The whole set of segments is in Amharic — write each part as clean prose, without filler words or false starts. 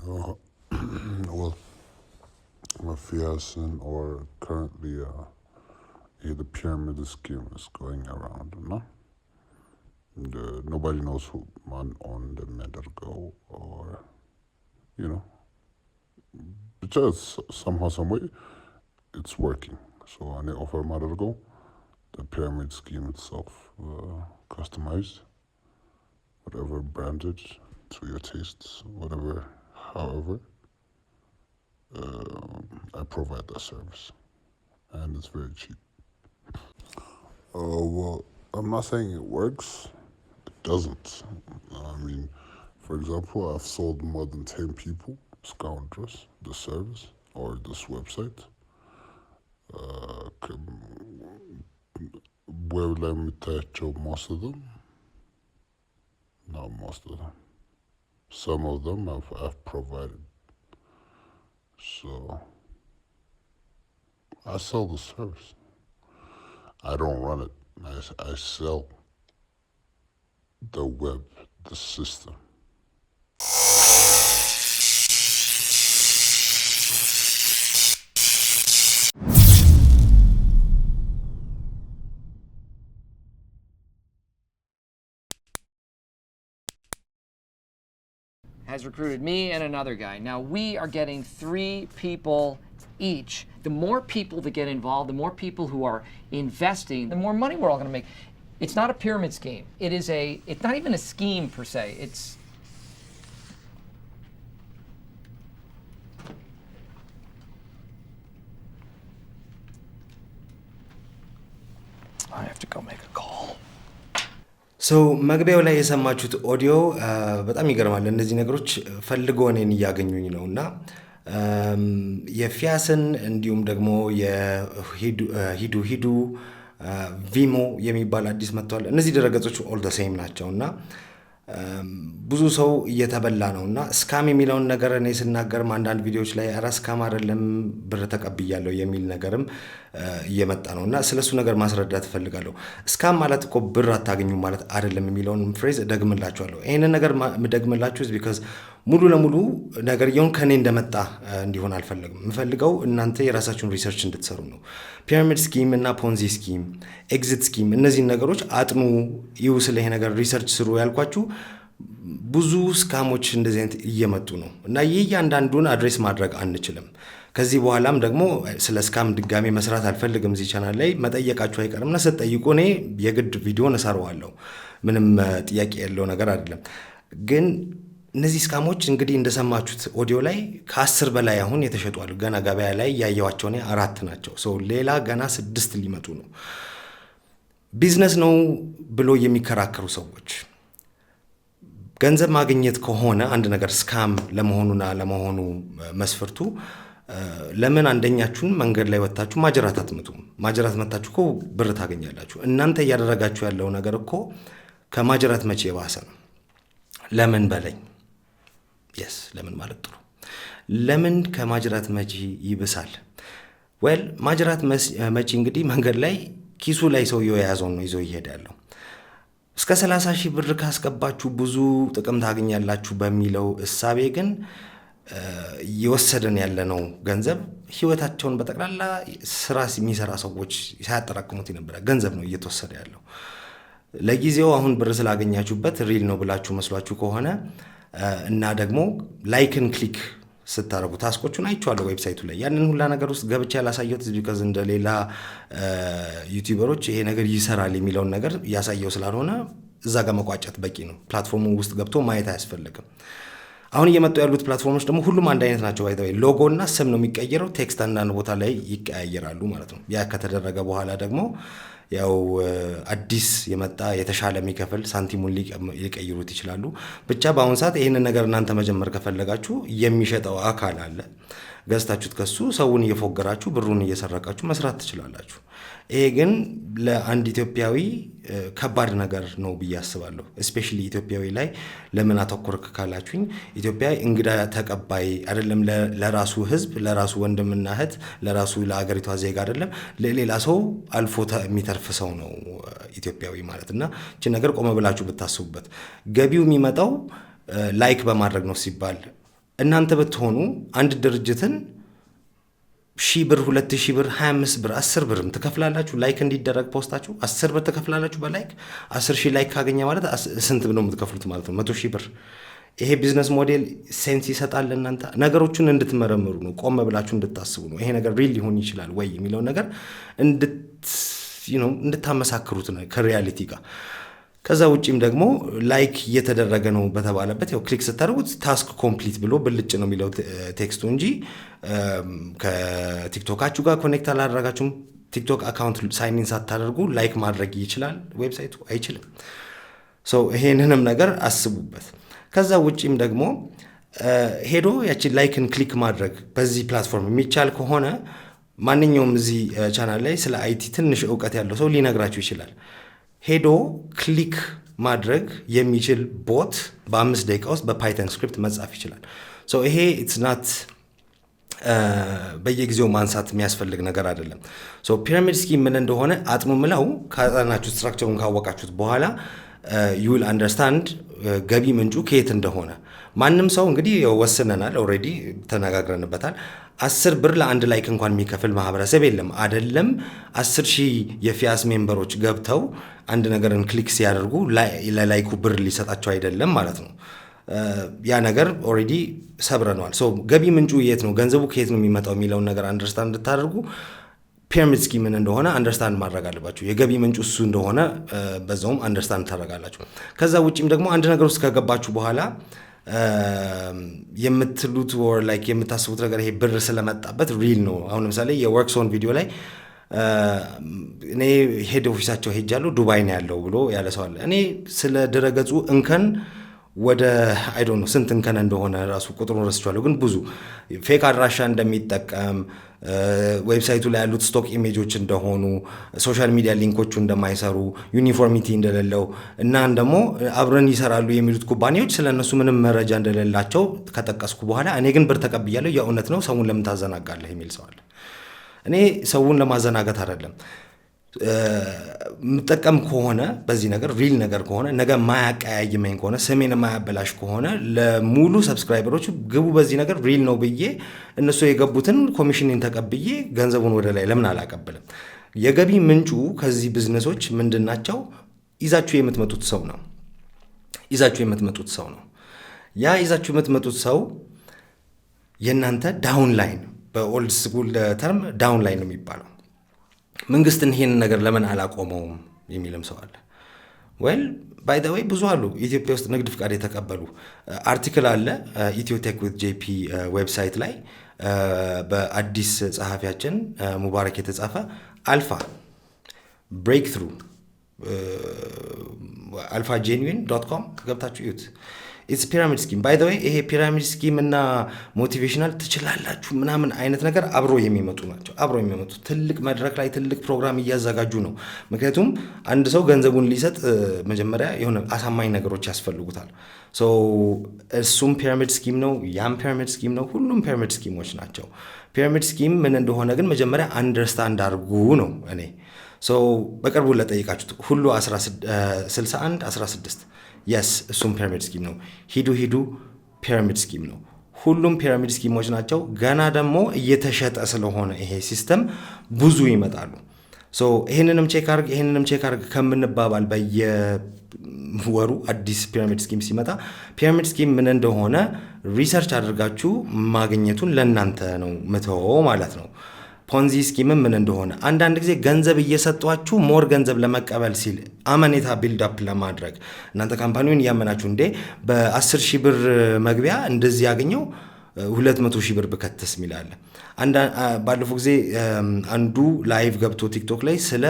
Well, Fias or currently the pyramid scheme is going around, no? Nobody knows who man on the medical or, you know, just somehow, some way, it's working. So I offer medical, the pyramid scheme itself, customized, whatever branded to your tastes, whatever, however, I provide that service, and it's very cheap. Well, I'm not saying it works. It doesn't. I mean, for example, I've sold more than 10 people scoundrels the service or this website. ᴅᴏᴜᴜ most of them, not most of them. Some of them I've provided. So I sell the service. I don't run it. I sell the web, the system. Has recruited me and another guy. Now we are getting 3 people each. The more people that get involved, the more people who are investing, the more money we're all going to make. It's not a pyramid scheme. It's not even a scheme per se. I have to go make a call. መግቢያው ላይ የሰማችሁት ኦዲዮ በጣም ይገርማል። እነዚህ ነገሮች ፈልገው እኔን እያገኙኝ ነውና የፊያስን እንዲሁም ደግሞ የሂዱ ቪሞ የሚባል አዲስ መጥቷል። እነዚህ ድረገጾች ኦል ዘ ሴም ናቸውና ብዙ ሰው እየተበላ ነውና ስካም የሚለውን ነገር እኔ ስናገርም አንዳንድ ቪዲዮዎች ላይ ኧረ ስካም አይደለም ብር ተቀብያለሁ የሚል ነገርም እየመጣ ነውና ስለሱ ነገር ማስረዳት እፈልጋለሁ። ስካም ማለት እኮ ብር አታገኙ ማለት አይደለም የሚለውን ፍሬዝ ደግምላችኋለሁ። ይሄንን ነገር ምደግምላችሁ because ሙሉ ለሙሉ ነገርየውን ከኔ እንደመጣ እንዲሆን አልፈልግም። ምፈልገው እናንተ የራሳችሁን ሪሰርች እንድትሰሩ ነው። ፒራሚድ ስኪም እና ፖንዚ ስኪም፣ ኤግዚት ስኪም እነዚህ ነገሮች አጥኑ ይው ስለ ይሄ ነገር ሪሰርች ስሩ ያልኳችሁ ብዙ ስካሞች እንደዚህ አይነት እየመጡ ነው እና እያንዳንዱን አድሬስ ማድረግ አንችልም። ከዚህ በኋላም ደግሞ ስለ ስካም ድጋሚ መስራት አልፈልግም። እዚህ ቻናል ላይ መጠየቃችሁ አይቀርምና ስትጠይቁ እኔ የግድ ቪዲዮ እሰራዋለሁ። ምንም ጥያቄ ያለው ነገር አይደለም። ግን እነዚህ ስካሞች እንግዲህ እንደሰማችሁት ኦዲዮ ላይ ከ10 በላይ አሁን የተሸጧሉ። ገና ገበያ ላይ ያያዋቸው ነው 4 ናቸው። ሌላ ገና 6 ሊመጡ ነው። ቢዝነስ ነው ብሎ የሚከራከሩ ሰዎች ገንዘብ ማግኘት ከሆነ አንድ ነገር ስካም ለመሆኑና ለመሆኑ መስፈርቱ ለምን አንደኛችሁን መንገድ ላይ ወጣችሁ ማጅራት አትመቱም? ማጅራት መታችሁ እኮ ብር ታገኛላችሁ። እናንተ ያደረጋችሁ ያለው ነገር እኮ ከማጅራት መቼ ባሰ ነው። ለምን በለኝ ለምን ማለት ጥሩ ለምን ከማጅራት መቼ ይብሳል? ማጅራት መቼ እንግዲህ መንገድ ላይ ኪሱ ላይ ሰው የያዘው ነው ይዞ ይሄዳል። እስከ 30,000 ብር ካስገባችሁ ብዙ ጥቅም ታገኛላችሁ በሚለው እሳቤ ግን ይወሰደን ያለነው ገንዘብ ህይወታቸውን በጠቅላላ ስራ የሚሰራ ሰዎች ሲያጠራቅሙት የነበረ ገንዘብ ነው እየተወሰደ ያለው። ለጊዜው አሁን ብር ስላገኛችሁበት ሪል ነው ብላችሁ መስሏችሁ ከሆነ እና ደግሞ ላይክን ክሊክ ስታረጉ ታስቆቹን አይቻለሁ ዌብሳይቱ ላይ ያንን ሁላ ነገር ውስጥ ገብቼ ያላሳየሁት because እንደሌላ ዩቲዩበሮች ይሄ ነገር ይሰራል የሚለውን ነገር ያሳየው ስላልሆነ እዛ ጋር መቋጨት በቂ ነው። ፕላትፎርሙ ውስጥ ገብቶ ማየት አያስፈልግም። አሁን እየመጡ ያሉት ፕላትፎርሞች ደግሞ ሁሉም አንድ አይነት ናቸው። ባይዘው ሎጎ እና ስም ነው የሚቀየረው። ቴክስት አንዳንድ ቦታ ላይ ይቀያየራሉ ማለት ነው። ያ ከተደረገ በኋላ ደግሞ ያው አዲስ የመጣ የተሻለ የሚከፍል ሳንቲሙን ሊቀይሩት ይችላሉ። ብቻ በአሁን ሰዓት ይሄንን ነገር እናንተ መጀመር ከፈለጋችሁ የሚሸጠው አካል አለ። ገዝታችሁት ከሱ ሰውን እየፎገራችሁ ብሩን እየሰረቃችሁ መስራት ትችላላችሁ። ይሄ ግን ለአንድ ኢትዮጵያዊ ከባድ ነገር ነው ብዬ አስባለሁ። ስፔሻሊ ኢትዮጵያዊ ላይ ለምን አተኮርክ ካላችሁኝ ኢትዮጵያ እንግዳ ተቀባይ አይደለም። ለራሱ ህዝብ፣ ለራሱ ወንድምና እህት፣ ለራሱ ለአገሪቷ ዜጋ አይደለም ለሌላ ሰው አልፎ የሚተርፍ ሰው ነው ኢትዮጵያዊ ማለትና እቺ ነገር ቆመ ብላችሁ ብታስቡበት ገቢው የሚመጣው ላይክ በማድረግ ነው ሲባል እናንተ ብትሆኑ አንድ ድርጅትን 1000 ብር 2000 ብር 25 ብር 10 ብርም ትከፍላላችሁ ላይክ እንዲደረግ ፖስታችሁ 10 ብር ትከፍላላችሁ በላይክ 10000 ላይክ ካገኘ ማለት ስንት ነው የምትከፍሉት ማለት ነው 100000 ብር ይሄ ቢዝነስ ሞዴል ሴንስ ይሰጣል እናንተ ነገሮችን እንድትመረምሩ ነው ቆም ብላችሁ እንድታስቡ ነው ይሄ ነገር ሪል ሊሆን ይችላል ወይ የሚለው ነገር እንድታመሳክሩት ነው ከሪያሊቲ ጋር ከዛ ውጪም ደግሞ ላይክ እየተደረገ ነው በተባለበት ያው ክሊክ ስታደርጉት ታስክ ኮምፕሊት ብሎ ብልጭ ነው የሚለው ቴክስቱ እንጂ ከቲክቶካችሁ ጋር ኮኔክት አላደረጋችሁም ቲክቶክ አካውንት ሳይን ኢን ሳታደርጉ ላይክ ማድረግ ይችላል ዌብሳይቱ አይችልም ሶ ይሄንንም ነገር አስቡበት ከዛ ውጪም ደግሞ ሄዶ ያቺ ላይክን ክሊክ ማድረግ በዚህ ፕላትፎርም የሚቻል ከሆነ ማንኛውም እዚህ ቻናል ላይ ስለ አይቲ ትንሽ ዕውቀት ያለው ሰው ሊነግራችሁ ይችላል ሄዶ ክሊክ ማድረግ የሚችል ቦት በ5 ደቂቃ ውስጥ በፓይተን ስክሪፕት መጻፍ ይችላል ሶ ይሄ ኢትስ ናት በየጊዜው ማንሳት የሚያስፈልግ ነገር አይደለም ሶ ፒራሚድ ስኪም ምን እንደሆነ አጥኑ ምለው ካጣናችሁ ስትራክቸሩን ካወቃችሁት በኋላ you will understand ገቢ ምንጩ ከየት እንደሆነ ማንም ሰው እንግዲህ ወስነናል ኦሬዲ ተነጋግረንበታል 10 ብር ለአንድ ላይክ እንኳን የሚከፍል ማህበረሰብ የለም አይደለም 10000 የፊያስ ሜምበሮች ገብተው አንድ ነገርን ክሊክ ሲያደርጉ ለላይኩ ብር ሊሰጣቸው አይደለም ማለት ነው ያ ነገር ኦሬዲ ሰብረናል ሶ ገቢ ምንጩ የት ነው ገንዘቡ ከየት ነው የሚመጣው የሚለው ነገር አንደርስታንድ እንድታደርጉ ፒራሚድ ስኪም እንደሆነ አንደርስታንድ ማድረግ አለባችሁ የገቢ ምንጩ እሱ እንደሆነ በዛውም አንደርስታንድ ታደርጋላችሁ ከዛ ውጪም ደግሞ አንድ ነገር ውስጥ ከገባችሁ በኋላ የምትሉት or like የምታስቡት ነገር ይሄ ብር ስለመጣበት ሪል ነው አሁን ለምሳሌ የወርክሶን ቪዲዮ ላይ እኔ ሄድ ኦፊሳቸው ሄጃለሁ ዱባይ ነው ያለው ብሎ ያለ ሰው አለ እኔ ስለ ድረገጹ እንከን ወደ አይ ዶንት ኖ ስንት እንከን እንደሆነ ራሱ ቁጥሩን ረስቻለሁ ግን ብዙ ፌክ አድራሻ እንደሚጠቀም ዌብሳይቱ ላይ ያሉት ስቶክ ኢሜጆች እንደሆኑ ሶሻል ሚዲያ ሊንኮቹ እንደማይሰሩ ዩኒፎርሚቲ እንደሌለው እና ደግሞ አብረን ይሰራሉ የሚሉት ኩባንያዎች ስለነሱ ምንም መረጃ እንደሌላቸው ከጠቀስኩ በኋላ እኔ ግን ብር ተቀብያለሁ የእውነት ነው ሰውን ለምን ታዘናጋለህ የሚል ሰው አለ እኔ ሰውን ለማዘናጋት አይደለም ምጠቀም ከሆነ በዚህ ነገር ሪል ነገር ከሆነ ነገ ማያቀያይመኝ ከሆነ ስሜን ማያበላሽ ከሆነ ለሙሉ ሰብስክራይበሮቹ ግቡ በዚህ ነገር ሪል ነው ብዬ እነሱ የገቡትን ኮሚሽንን ተቀብዬ ገንዘቡን ወደ ላይ ለምን አላቀበልም የገቢ ምንጩ ከዚህ ቢዝነሶች ምንድናቸው ይዛችሁ የምትመጡት ሰው ነው ያ ይዛችሁ የምትመጡት ሰው የናንተ ዳውን ላይን በኦልድ ስኩል ተርም ዳውን ላይን ነው የሚባለው መንግስትን ይሄን ነገር ለምን አላቆመውም የሚልም ሰው አለ ዌል ባይ ዘ ዌይ ብዙ አሉ ኢትዮጵያ ውስጥ ንግድ ፍቃድ የተቀበሉ አርቲክል አለ ኢትዮ ቴክ ዊዝ JayP ዌብሳይት ላይ በአዲስ ጸሐፊያችን ሙባረክ የተጻፈ አልፋ ብሬክትሩ alphagenuine.com ገብታችሁ ይዩት ኢትስ ፒራሚድ ስኪም ባይ ዘ ዌይ ይሄ ፒራሚድ ስኪም እና ሞቲቬሽናል ትችላላችሁ ምናምን አይነት ነገር አብሮ የሚመጡ ናቸው አብሮ የሚመጡ ትልቅ መድረክ ላይ ትልቅ ፕሮግራም እያዘጋጁ ነው ምክንያቱም አንድ ሰው ገንዘቡን ሊሰጥ መጀመሪያ የሆነ አሳማኝ ነገሮች ያስፈልጉታል ሶ እሱም ፒራሚድ ስኪም ነው ያም ፒራሚድ ስኪም ነው ሁሉም ፒራሚድ ስኪሞች ናቸው ፒራሚድ ስኪም ምን እንደሆነ ግን መጀመሪያ አንደርስታንድ አድርጉ ነው እኔ ሶ በቅርቡ ለጠይቃችሁት ሁሉ 61 16 yes እሱም ፒራሚድ ስኪም ነው ሂዱ ፒራሚድ ስኪም ነው ሁሉም ፒራሚድ ስኪሞች ናቸው ገና ደግሞ እየተሸጠ ስለሆነ ይሄ ሲስተም ብዙ ይመጣሉ ሶ ይሄንንም ቼክ አርግ ከምንባባል በየወሩ አዲስ ፒራሚድ ስኪም ሲመጣ ፒራሚድ ስኪም ምን እንደሆነ ሪሰርች አድርጋችሁ ማግኘቱን ለእናንተ ነው ምተው ማለት ነው ፖንዚ ስኪም ምን እንደሆነ አንዳንድ ጊዜ ገንዘብ እየሰጧችሁ ሞር ገንዘብ ለመቀበል ሲል አመኔታ ቢልድ አፕ ለማድረግ እናንተ ካምፓኒውን ያመናችሁ እንዴ በ10000 ብር መግቢያ እንደዚህ ያገኘው 200,000 ብር በከተስ ሚላለ ባለፈው ጊዜ አንዱ ላይቭ ገብቶ ቲክቶክ ላይ ስለ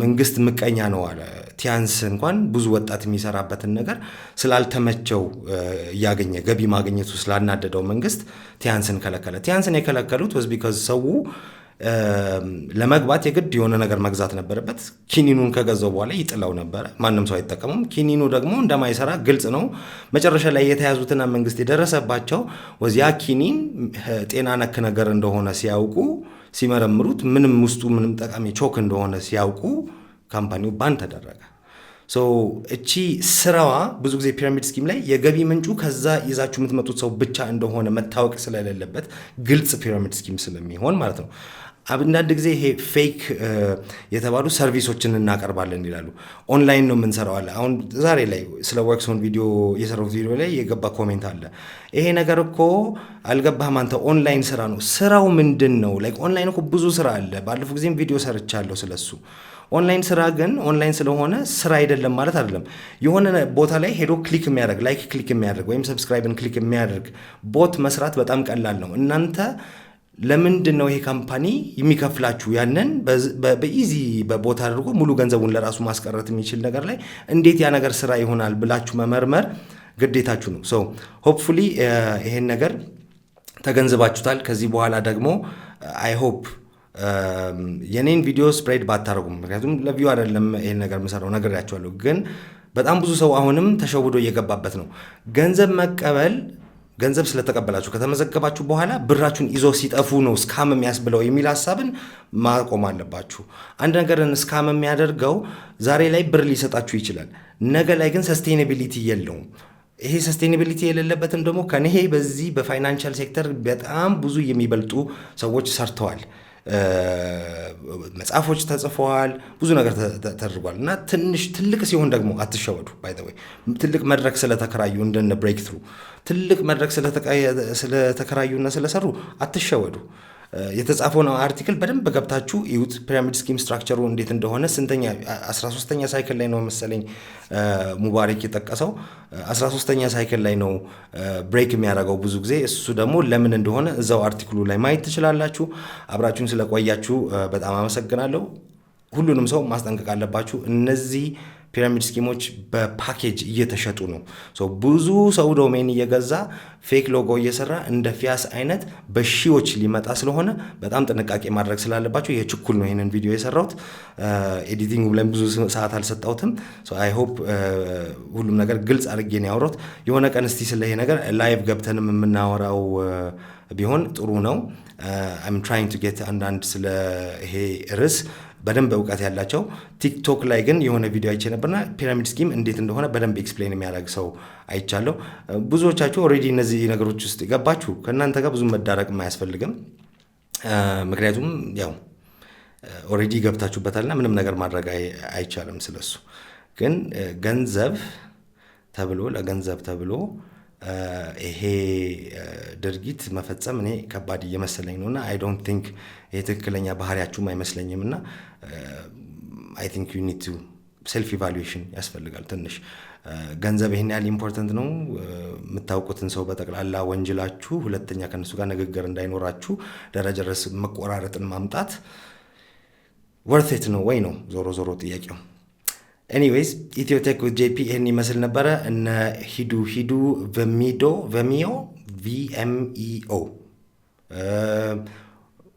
መንግስት ምቀኛ ነው አለ ቲያንስ እንኳን ብዙ ወጣት የሚሰራበትን ነገር ስላልተመቸው ያገኘ ገቢ ማግኘቱ ስላናደደው መንግስት ቲያንስን ቲያንስን የከለከሉት was because ሰው ለመግባት የግድ የሆነ ነገር መግዛት ነበረበት ኪኒኑን ከገዛው በኋላ ይጥላው ነበር ማንንም ሰው አይተቀመም ኪኒኑ ደግሞ እንደማይሰራ ግልጽ ነው መጨረሻ ላይ የተያዙትና መንግስት የደረሰባቸው ወዚያ ኪኒን ጤና ነክ ነገር እንደሆነ ሲያውቁ ሲመረምሩት ምንም ውስጡ ምንም ጠቃሚ ቾክ እንደሆነ ሲያውቁ ካምፓኒው ባን ተደረገ ሶ እቺ ስራዋ ብዙ ጊዜ ፒራሚድ ስኪም ላይ የገቢ ምንጩ ከዛ ይዛችሁ የምትመጡት ሰው ብቻ እንደሆነ መታወቅ ስለሌለበት ግልጽ ፒራሚድ ስኪም ስለሚሆን ማለት ነው። አንዳንድ ጊዜ ይሄ ፌክ የተባሉ ሰርቪሶችን እናቀርባለን ይላሉ። ኦንላይን ነው የምንሰራው አለ። አሁን ዛሬ ላይ ስለ ወርክሶን ቪዲዮ የሰራሁት ቪዲዮ ላይ የገባ ኮሜንት አለ። ይሄ ነገር እኮ አልገባህም አንተ ኦንላይን ስራ ነው። ስራው ምንድን ነው? ላይክ ኦንላይን እኮ ብዙ ስራ አለ። ባለፈው ጊዜም ቪዲዮ ሰርቻለሁ ስለሱ። ኦንላይን ስራ ግን ኦንላይን ስለሆነ ስራ አይደለም ማለት አይደለም። የሆነ ቦታ ላይ ሄዶ ክሊክ የሚያደርግ ላይክ ክሊክ የሚያደርግ ወይም ሰብስክራይብን ክሊክ የሚያደርግ ቦት መስራት በጣም ቀላል ነው። እናንተ ለምንድን ነው ይሄ ካምፓኒ የሚከፍላችሁ? ያንን በኢዚ በቦት አድርጎ ሙሉ ገንዘቡን ለራሱ ማስቀረት የሚችል ነገር ላይ እንዴት ያ ነገር ስራ ይሆናል ብላችሁ መመርመር ግዴታችሁ ነው። ሶ ሆፕፉሊ ይሄን ነገር ተገንዝባችሁታል። ከዚህ በኋላ ደግሞ አይ ሆፕ የኔን ቪዲዮ ስፕሬድ ባታረጉም፣ ምክንያቱም ለቪው አይደለም ይሄን ነገር የምሰራው ነግሬያችኋለሁ። ግን በጣም ብዙ ሰው አሁንም ተሸውዶ እየገባበት ነው። ገንዘብ መቀበል ገንዘብ ስለተቀበላችሁ ከተመዘገባችሁ በኋላ ብራችሁን ይዞ ሲጠፉ ነው ስካም የሚያስብለው የሚል ሀሳብን ማቆም አለባችሁ። አንድ ነገርን ስካም የሚያደርገው ዛሬ ላይ ብር ሊሰጣችሁ ይችላል፣ ነገ ላይ ግን ሰስቴናቢሊቲ የለውም። ይሄ ሰስቴናቢሊቲ የሌለበትም ደግሞ ከኔ በዚህ በፋይናንሻል ሴክተር በጣም ብዙ የሚበልጡ ሰዎች ሰርተዋል። መጽሐፎች ተጽፈዋል፣ ብዙ ነገር ተደርጓል። እና ትልቅ ሲሆን ደግሞ አትሸወዱ። ባይ ዘ ወይ ትልቅ መድረክ ስለተከራዩ እንደነ ብሬክ ትሩ ትልቅ መድረክ ስለተከራዩና ስለሰሩ አትሸወዱ። የተጻፈውን አርቲክል በደንብ ገብታችሁ እዩት። ፒራሚድ ስኪም ስትራክቸሩ እንዴት እንደሆነ 13ኛ ሳይክል ላይ ነው መሰለኝ ሙባረክ የጠቀሰው 13ኛ ሳይክል ላይ ነው ብሬክ የሚያደርገው ብዙ ጊዜ። እሱ ደግሞ ለምን እንደሆነ እዛው አርቲክሉ ላይ ማየት ትችላላችሁ። አብራችሁን ስለቆያችሁ በጣም አመሰግናለሁ። ሁሉንም ሰው ማስጠንቀቅ አለባችሁ። እነዚህ ፒራሚድ ስኪሞች በፓኬጅ እየተሸጡ ነው። ብዙ ሰው ዶሜን እየገዛ ፌክ ሎጎ እየሰራ እንደ ፊያስ አይነት በሺዎች ሊመጣ ስለሆነ በጣም ጥንቃቄ ማድረግ ስላለባቸው የችኩል ነው ይሄንን ቪዲዮ የሰራሁት። ኤዲቲንግ ላይ ብዙ ሰዓት አልሰጣሁትም። አይ ሆፕ ሁሉም ነገር ግልጽ አድርጌ ነው ያወራሁት። የሆነ ቀን እስቲ ስለ ይሄ ነገር ላይቭ ገብተንም የምናወራው ቢሆን ጥሩ ነው። I'm trying to get አንዳንድ ስለ ይሄ ርዕስ በደንብ እውቀት ያላቸው። ቲክቶክ ላይ ግን የሆነ ቪዲዮ አይቼ ነበርና ፒራሚድ ስኪም እንዴት እንደሆነ በደንብ ኤክስፕሌን የሚያደርግ ሰው አይቻለሁ። ብዙዎቻችሁ ኦልሬዲ እነዚህ ነገሮች ውስጥ የገባችሁ ከእናንተ ጋር ብዙ መዳረቅ አያስፈልግም። ምክንያቱም ያው ኦልሬዲ ገብታችሁበታልና ምንም ነገር ማድረግ አይቻልም ስለሱ። ግን ገንዘብ ተብሎ ለገንዘብ ተብሎ ይሄ ድርጊት መፈጸም እኔ ከባድ እየመሰለኝ ነውና አይ ዶንት ቲንክ ይሄ ትክክለኛ ባህሪያችሁም አይመስለኝምና አይ ቲንክ ዩ ኒድ ቱ ሴልፍ ኢቫሉዌሽን ያስፈልጋል። ትንሽ ገንዘብ ይሄን ያህል ኢምፖርታንት ነው የምታውቁትን ሰው በጠቅላላ ወንጅላችሁ ሁለተኛ ከነሱ ጋር ንግግር እንዳይኖራችሁ ደረጃ ድረስ መቆራረጥን ማምጣት ወርት ኢት ነው ወይ ነው ዞሮ ዞሮ ጥያቄው። ኤኒዌይስ ኢትዮ ቴክ ዊዝ JayP ይሄን ይመስል ነበረ። እነ ሂዱ vmeo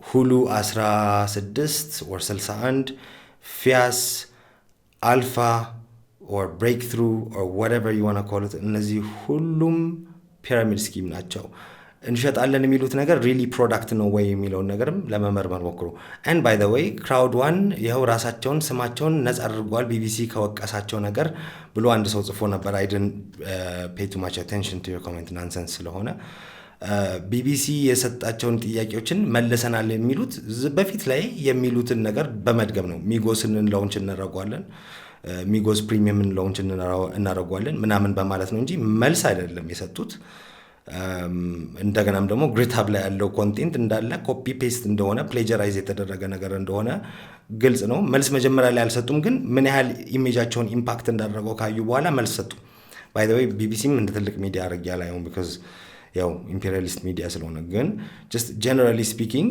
hulu61 or 61 Fias Alpha or Breakthrough or whatever you want to call it እነዚህ ሁሉም ፒራሚድ ስኪም ናቸው። እንሸጣለን የሚሉት ነገር ሪሊ ፕሮዳክት ነው ወይ የሚለውን ነገርም ለመመርመር ሞክሩ። and by the way crowd1 ይኸው ራሳቸውን ስማቸውን ነጻ አድርጓል ቢቢሲ ከወቀሳቸው ነገር ብሎ አንድ ሰው ጽፎ ነበር። I didn't pay too much attention to your comment nonsense ስለሆነ ቢቢሲ የሰጣቸውን ጥያቄዎችን መልሰናል የሚሉት በፊት ላይ የሚሉትን ነገር በመድገም ነው። ሚጎስን ላውንች እናደርጋለን፣ ሚጎስ ፕሪሚየምን ላውንች እናደርጋለን ምናምን በማለት ነው እንጂ መልስ አይደለም የሰጡት። እንደገናም ደግሞ ግሪትሃብ ላይ ያለው ኮንቴንት እንዳለ ኮፒ ፔስት እንደሆነ ፕሌጀራይዝ የተደረገ ነገር እንደሆነ ግልጽ ነው። መልስ መጀመሪያ ላይ አልሰጡም፣ ግን ምን ያህል ኢሜጃቸውን ኢምፓክት እንዳደረገው ካዩ በኋላ መልስ ሰጡ። ባይ ዘ ዌይ ቢቢሲም እንደ ትልቅ ሚዲያ አድርጌ አላየውም ቢኮዝ ያው ኢምፔሪያሊስት ሚዲያ ስለሆነ። ግን ጀስት ጀነራሊ ስፒኪንግ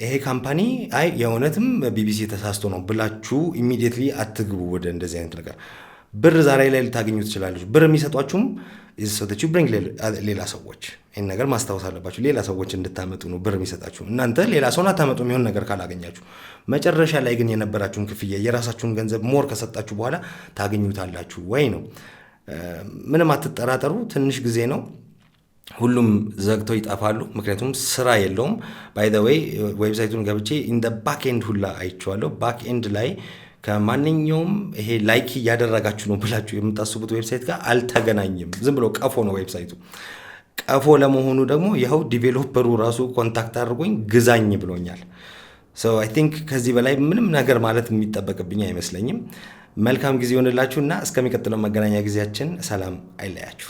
ይሄ ካምፓኒ አይ የእውነትም ቢቢሲ ተሳስቶ ነው ብላችሁ ኢሚዲየትሊ አትግቡ ወደ እንደዚህ አይነት ነገር። ብር ዛሬ ላይ ልታገኙ ትችላለች። ብር የሚሰጧችሁም ይሰጣችሁ ብሪንግ ሌላ ሰዎች ይሄን ነገር ማስታወስ አለባችሁ። ሌላ ሰዎች እንድታመጡ ነው ብር የሚሰጣችሁ። እናንተ ሌላ ሰውን አታመጡ የሚሆን ነገር ካላገኛችሁ። መጨረሻ ላይ ግን የነበራችሁን ክፍያ የራሳችሁን ገንዘብ ሞር ከሰጣችሁ በኋላ ታገኙታላችሁ ወይ ነው። ምንም አትጠራጠሩ፣ ትንሽ ጊዜ ነው። ሁሉም ዘግተው ይጣፋሉ፣ ምክንያቱም ስራ የለውም። ባይ ዘ ዌይ ዌብሳይቱን ገብቼ ኢን ዘ ባክ ኤንድ ሁላ አይቼዋለሁ። ባክ ኤንድ ላይ ከማንኛውም ይሄ ላይክ ያደረጋችሁ ነው ብላችሁ የምታስቡት ዌብሳይት ጋር አልተገናኘም ዝም ብሎ ቀፎ ነው ዌብሳይቱ ቀፎ ለመሆኑ ደግሞ ይሄው ዲቨሎፐሩ ራሱ ኮንታክት አድርጎኝ ግዛኝ ብሎኛል so I think ከዚህ በላይ ምንም ነገር ማለት የሚጠበቅብኝ አይመስለኝም መልካም ጊዜ ይሆንላችሁና እስከሚቀጥለው መገናኛ ጊዜያችን ሰላም አይለያችሁ